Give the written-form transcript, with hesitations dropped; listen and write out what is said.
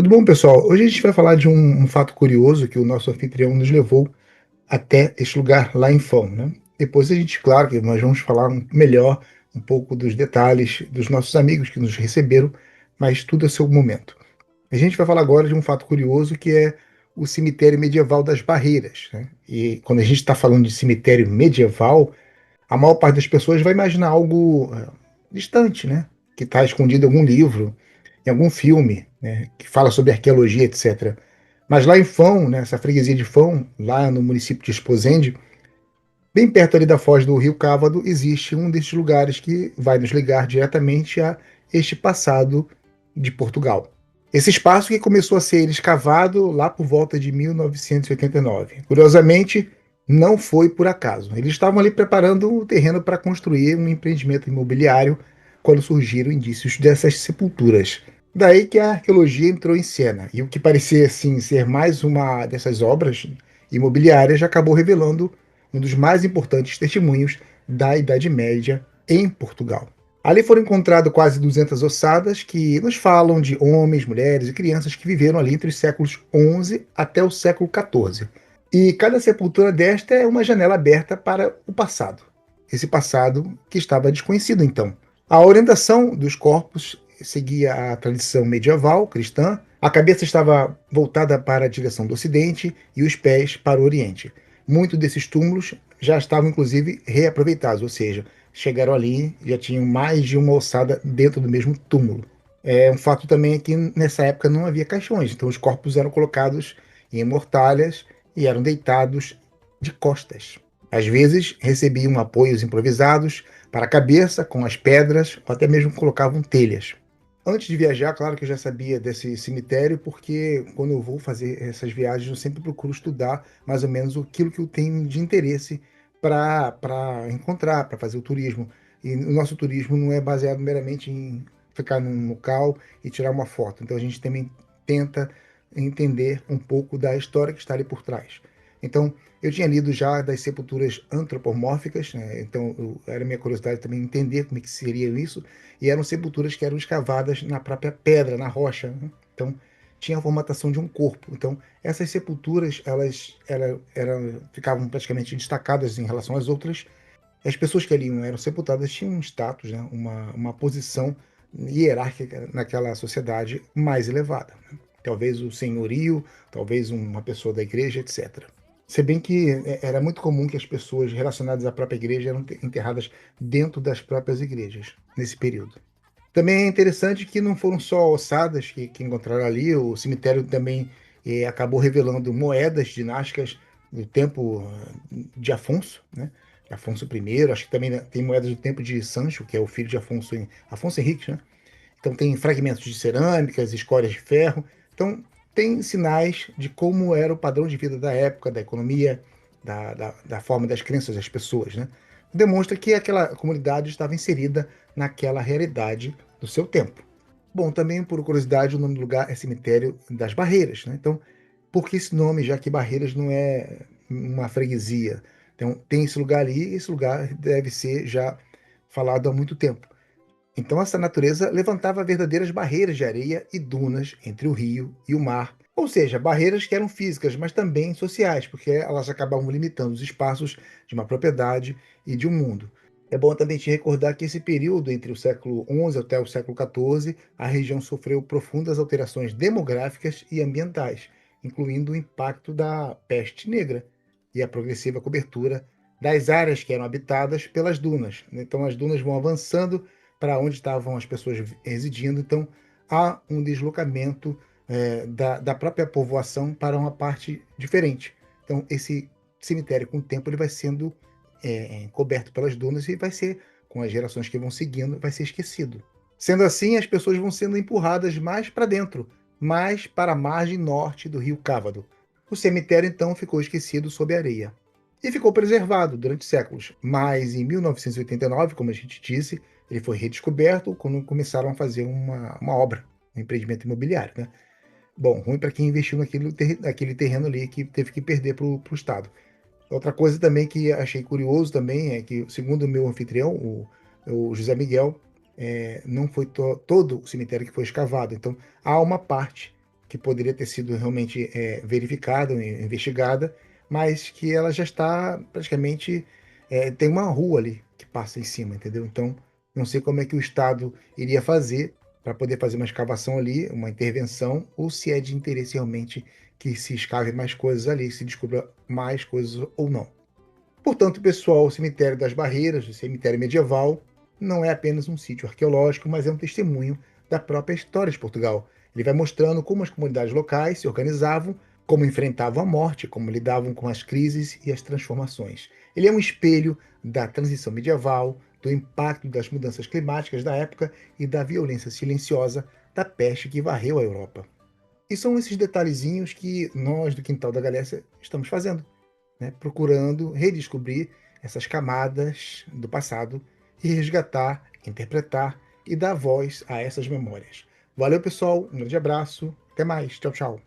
Tudo bom, pessoal? Hoje a gente vai falar de um fato curioso que o nosso anfitrião nos levou até este lugar lá em Fão, né? Depois a gente, claro, que nós vamos falar melhor um pouco dos detalhes dos nossos amigos que nos receberam, mas tudo a seu momento. A gente vai falar agora de um fato curioso que é o cemitério medieval das Barreiras, né? E quando a gente está falando de cemitério medieval, a maior parte das pessoas vai imaginar algo distante, né? Que está escondido em algum livro, em algum filme, né? Que fala sobre arqueologia, etc. Mas lá em Fão, nessa freguesia de Fão, lá no município de Esposende, bem perto ali da foz do Rio Cávado, existe um desses lugares que vai nos ligar diretamente a este passado de Portugal. Esse espaço que começou a ser escavado lá por volta de 1989. Curiosamente, não foi por acaso. Eles estavam ali preparando o terreno para construir um empreendimento imobiliário quando surgiram indícios dessas sepulturas. Daí que a arqueologia entrou em cena, e o que parecia assim ser mais uma dessas obras imobiliárias acabou revelando um dos mais importantes testemunhos da Idade Média em Portugal. Ali foram encontradas quase 200 ossadas que nos falam de homens, mulheres e crianças que viveram ali entre os séculos XI até o século XIV. E cada sepultura desta é uma janela aberta para o passado. Esse passado que estava desconhecido então. A orientação dos corpos seguia a tradição medieval cristã. A cabeça estava voltada para a direção do ocidente e os pés para o oriente. Muitos desses túmulos já estavam inclusive reaproveitados, ou seja, chegaram ali, já tinham mais de uma ossada dentro do mesmo túmulo. Um fato também é que nessa época não havia caixões, então os corpos eram colocados em mortalhas e eram deitados de costas. Às vezes recebiam apoios improvisados para a cabeça com as pedras ou até mesmo colocavam telhas. Antes de viajar, claro que eu já sabia desse cemitério, porque quando eu vou fazer essas viagens, eu sempre procuro estudar mais ou menos aquilo que eu tenho de interesse para encontrar, para fazer o turismo. E o nosso turismo não é baseado meramente em ficar num local e tirar uma foto. Então a gente também tenta entender um pouco da história que está ali por trás. Então, eu tinha lido já das sepulturas antropomórficas, né? Então era minha curiosidade também entender como é que seria isso, e eram sepulturas que eram escavadas na própria pedra, na rocha, né? Então tinha a formatação de um corpo. Então essas sepulturas elas ficavam praticamente destacadas em relação às outras. As pessoas que ali eram sepultadas tinham um status, né? Uma posição hierárquica naquela sociedade mais elevada, né? Talvez o senhorio, talvez uma pessoa da igreja, etc. Se bem que era muito comum que as pessoas relacionadas à própria igreja eram enterradas dentro das próprias igrejas, nesse período. Também é interessante que não foram só ossadas que encontraram ali, o cemitério também acabou revelando moedas dinásticas do tempo de Afonso, né? Afonso I, acho que também tem moedas do tempo de Sancho, que é o filho de Afonso Henriques, né? Então tem fragmentos de cerâmicas, escórias de ferro. Então tem sinais de como era o padrão de vida da época, da economia, da forma das crenças das pessoas, né? Demonstra que aquela comunidade estava inserida naquela realidade do seu tempo. Bom, também por curiosidade, o nome do lugar é Cemitério das Barreiras, né? Então, por que esse nome, já que Barreiras não é uma freguesia? Então, tem esse lugar ali, e esse lugar deve ser já falado há muito tempo. Então, essa natureza levantava verdadeiras barreiras de areia e dunas entre o rio e o mar. Ou seja, barreiras que eram físicas, mas também sociais, porque elas acabavam limitando os espaços de uma propriedade e de um mundo. É bom também te recordar que esse período, entre o século XI até o século XIV, a região sofreu profundas alterações demográficas e ambientais, incluindo o impacto da peste negra e a progressiva cobertura das áreas que eram habitadas pelas dunas. Então, as dunas vão avançando para onde estavam as pessoas residindo. Então, há um deslocamento da própria povoação para uma parte diferente. Então, esse cemitério, com o tempo, ele vai sendo coberto pelas dunas e vai ser, com as gerações que vão seguindo, vai ser esquecido. Sendo assim, as pessoas vão sendo empurradas mais para dentro, mais para a margem norte do rio Cávado. O cemitério, então, ficou esquecido sob a areia. E ficou preservado durante séculos. Mas em 1989, como a gente disse, ele foi redescoberto quando começaram a fazer uma obra, um empreendimento imobiliário, né? Bom, ruim para quem investiu naquele terreno ali que teve que perder para o Estado. Outra coisa também que achei curioso também é que, segundo o meu anfitrião, o José Miguel, não foi todo o cemitério que foi escavado. Então, há uma parte que poderia ter sido realmente verificada, investigada, mas que ela já está praticamente, tem uma rua ali que passa em cima, entendeu? Então, não sei como é que o Estado iria fazer para poder fazer uma escavação ali, uma intervenção, ou se é de interesse realmente que se escave mais coisas ali, se descubra mais coisas ou não. Portanto, pessoal, o Cemitério das Barreiras, o cemitério medieval, não é apenas um sítio arqueológico, mas é um testemunho da própria história de Portugal. Ele vai mostrando como as comunidades locais se organizavam, como enfrentavam a morte, como lidavam com as crises e as transformações. Ele é um espelho da transição medieval, do impacto das mudanças climáticas da época e da violência silenciosa da peste que varreu a Europa. E são esses detalhezinhos que nós do Quintal da Galécia estamos fazendo, né? Procurando redescobrir essas camadas do passado e resgatar, interpretar e dar voz a essas memórias. Valeu, pessoal. Um grande abraço. Até mais. Tchau, tchau.